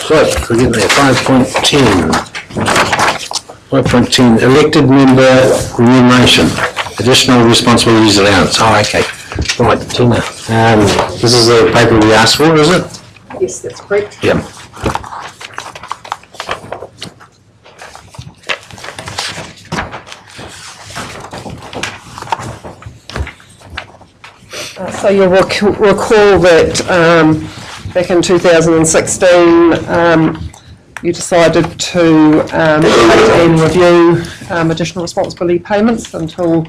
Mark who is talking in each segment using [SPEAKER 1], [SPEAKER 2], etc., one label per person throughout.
[SPEAKER 1] Right, we're getting there. 5.10. 5.10, elected member remuneration. Additional responsibilities allowance. Oh, okay. Right, Tina. This is the paper we asked for, is it?
[SPEAKER 2] Yes, that's correct.
[SPEAKER 1] Yeah.
[SPEAKER 2] So you'll recall that back in 2016 you decided to wait and review additional responsibility payments until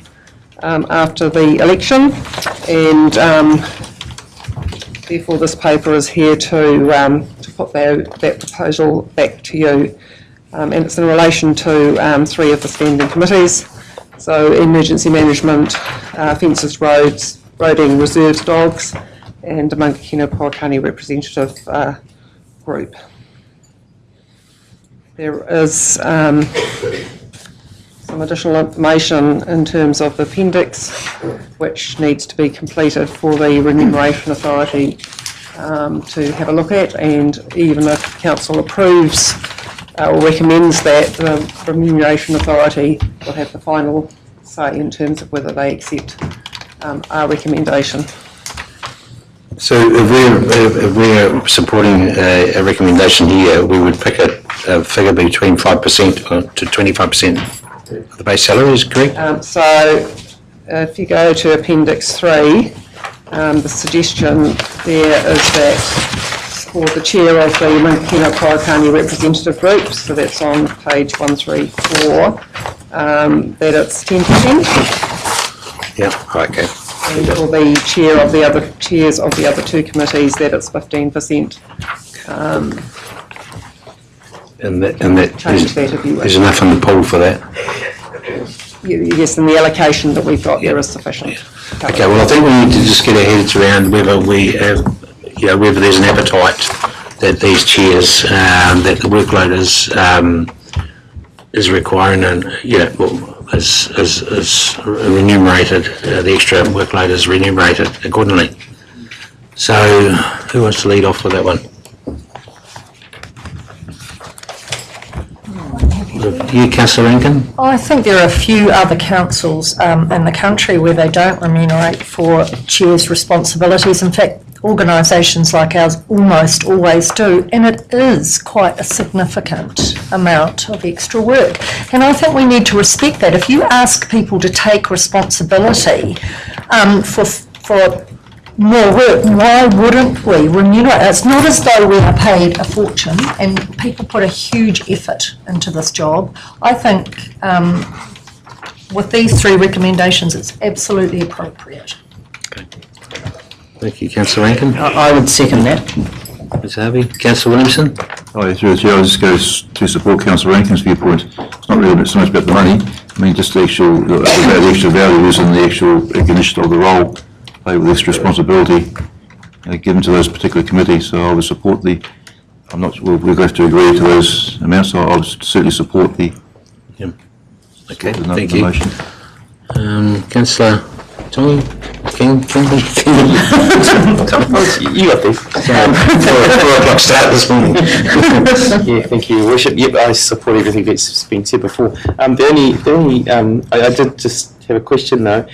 [SPEAKER 2] after the election, and therefore this paper is here to put that proposal back to you, and it's in relation to 3 of the standing committees. So emergency management, fences, roads, roading, reserves, dogs, and the Mangakino-Pouakani representative group. There is some additional information in terms of the appendix which needs to be completed for the Remuneration Authority to have a look at, and even if Council approves or recommends that, the Remuneration Authority will have the final say in terms of whether they accept our recommendation.
[SPEAKER 1] So if we're supporting a recommendation here, we would pick a figure between 5% to 25% of the base salary, is correct?
[SPEAKER 2] So if you go to Appendix 3, the suggestion there is that for the chair of the Mangakino-Pouakani representative group, so that's on page 134, that it's 10%.
[SPEAKER 1] Yeah, okay.
[SPEAKER 2] And for the chair of the other chairs of the other 2 committees, that it's 15%.
[SPEAKER 1] And that
[SPEAKER 2] Change that if you wish.
[SPEAKER 1] there's enough in the pool for that.
[SPEAKER 2] Yes, and the allocation that we've got there is sufficient.
[SPEAKER 1] Yeah. Okay, well, I think we need to just get our heads around whether we have, whether there's an appetite that these chairs, that the workload is requiring, and is remunerated. The extra workload is remunerated accordingly. So, who wants to lead off with that one? You, Councillor Rankin?
[SPEAKER 3] I think there are a few other councils in the country where they don't remunerate for chairs' responsibilities. In fact, organisations like ours almost always do, and it is quite a significant amount of extra work. And I think we need to respect that. If you ask people to take responsibility for more work, why wouldn't we remunerate? It's not as though we are paid a fortune, and people put a huge effort into this job. I think with these 3 recommendations, it's absolutely appropriate.
[SPEAKER 1] Okay. Thank you, Councillor Rankin.
[SPEAKER 4] I would second that.
[SPEAKER 1] Ms Harvey. Councillor Williamson?
[SPEAKER 5] Through the chair, I just go to support Councillor Rankin's viewpoint. It's not really so much about the money. I mean, just the extra values and the actual recognition of the role played with extra responsibility given to those particular committees. So I would support we're going to have to agree to those amounts, so I would certainly support the.
[SPEAKER 1] Yeah. Okay, thank you.
[SPEAKER 5] Motion.
[SPEAKER 1] Councillor Tongi? You got this. 4 o'clock start this morning.
[SPEAKER 4] Yeah, thank you, Your Worship. Yep, I support everything that's been said before. I did just have a question though.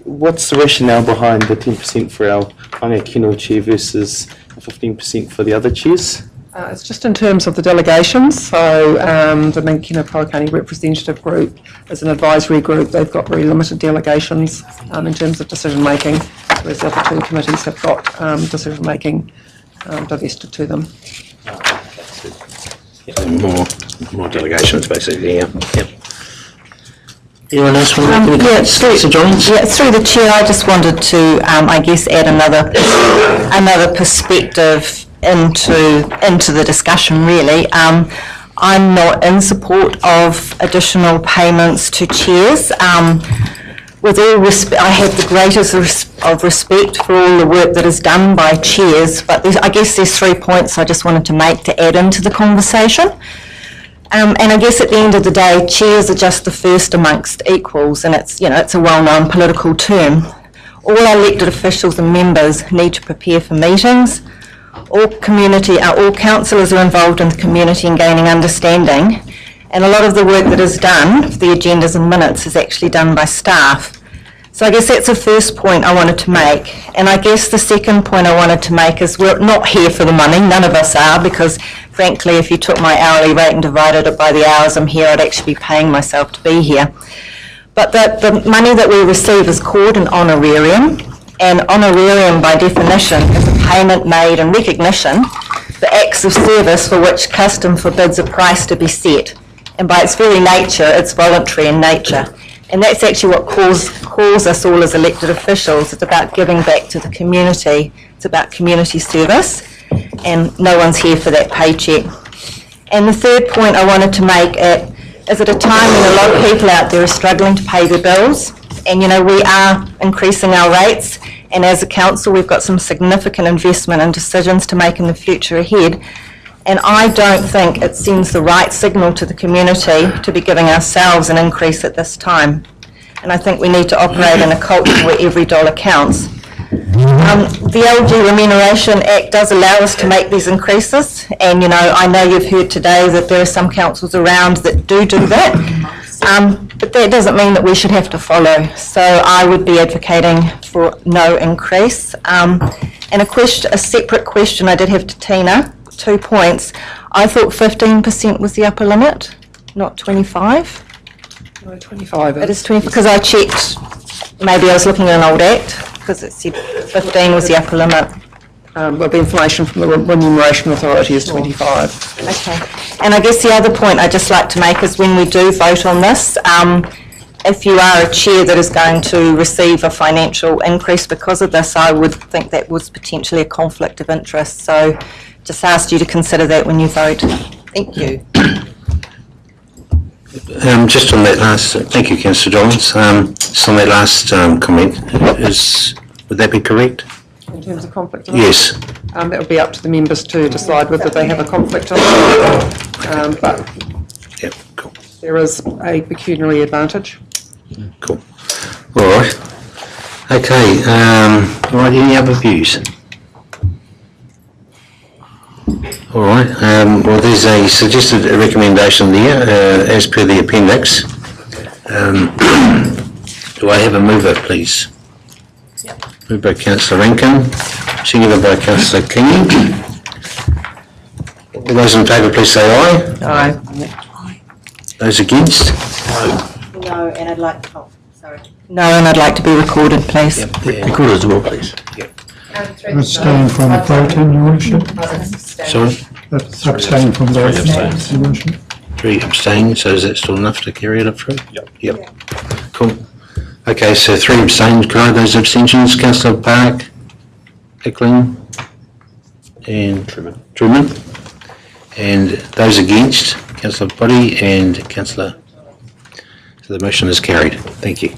[SPEAKER 4] What's the rationale behind the 10% for our Mangakino chair versus 15% for the other chairs?
[SPEAKER 2] It's just in terms of the delegations. So the Mangakino-Pouakani representative group is an advisory group. They've got very limited delegations in terms of decision making, whereas the other 2 committees have got decision making divested to them.
[SPEAKER 1] More delegations, basically. Yeah. Yep. Anyone else want to
[SPEAKER 6] through the chair, I just wanted to, I guess, add another perspective into the discussion. Really, I'm not in support of additional payments to chairs. With all respect, I have the greatest of respect for all the work that is done by chairs. But I guess there's 3 points I just wanted to make to add into the conversation. And I guess at the end of the day, chairs are just the first amongst equals, and it's a well-known political term. All elected officials and members need to prepare for meetings. all councillors are involved in the community and gaining understanding, and a lot of the work that is done, the agendas and minutes, is actually done by staff. So I guess that's the first point I wanted to make. And I guess the second point I wanted to make is we're not here for the money, none of us are, because frankly, if you took my hourly rate and divided it by the hours I'm here, I'd actually be paying myself to be here. But the money that we receive is called an honorarium, and honorarium by definition is a payment made in recognition for acts of service for which custom forbids a price to be set. And by its very nature, it's voluntary in nature. And that's actually what calls us all as elected officials. It's about giving back to the community. It's about community service, and no one's here for that paycheck. And the third point I wanted to make is at a time when a lot of people out there are struggling to pay their bills, and we are increasing our rates, and as a council we've got some significant investment and decisions to make in the future ahead. And I don't think it sends the right signal to the community to be giving ourselves an increase at this time. And I think we need to operate in a culture where every dollar counts. The LG Remuneration Act does allow us to make these increases. And, I know you've heard today that there are some councils around that do that. But that doesn't mean that we should have to follow. So I would be advocating for no increase. And a separate question I did have to Tina. 2 points. I thought 15% was the upper limit, not 25.
[SPEAKER 2] No, 25
[SPEAKER 6] It is 20 because I checked. Maybe I was looking at an old act because it said 15 was the upper limit.
[SPEAKER 2] Well, the information from the Remuneration Authority is 25.
[SPEAKER 6] Okay. And I guess the other point I'd just like to make is when we do vote on this, if you are a chair that is going to receive a financial increase because of this, I would think that was potentially a conflict of interest. So just asked you to consider that when you vote. Thank you.
[SPEAKER 1] Just on that last, thank you, Councillor Johns. Just on that last comment, would that be correct?
[SPEAKER 2] In terms of conflict of
[SPEAKER 1] Yes.
[SPEAKER 2] that would be up to the members to decide whether they have a conflict or not. But
[SPEAKER 1] Yep, cool.
[SPEAKER 2] there is a pecuniary advantage.
[SPEAKER 1] Cool. All right. Okay. All right. Any other views? All right. Well, there's a suggested recommendation there, as per the appendix. Do I have a mover, please? Yep. Moved by Councillor Rankin, seconded by Councillor King. All those in favour, please say aye.
[SPEAKER 2] Aye.
[SPEAKER 1] Those against?
[SPEAKER 6] No, and I'd like to. No, and I'd like to be recorded, please.
[SPEAKER 1] Yep.
[SPEAKER 5] Record as well, please.
[SPEAKER 1] Yep.
[SPEAKER 7] Abstain from voting, Your Worship.
[SPEAKER 1] Sorry?
[SPEAKER 7] Abstain from voting, Your Worship.
[SPEAKER 1] 3 abstain, so is that still enough to carry it through? Yep. Cool. Okay, so 3 abstain. Could I have those abstentions? Councillor Park, Hickling, and Truman. And those against, Councillor Buddy and Councillor. So the motion is carried. Thank you.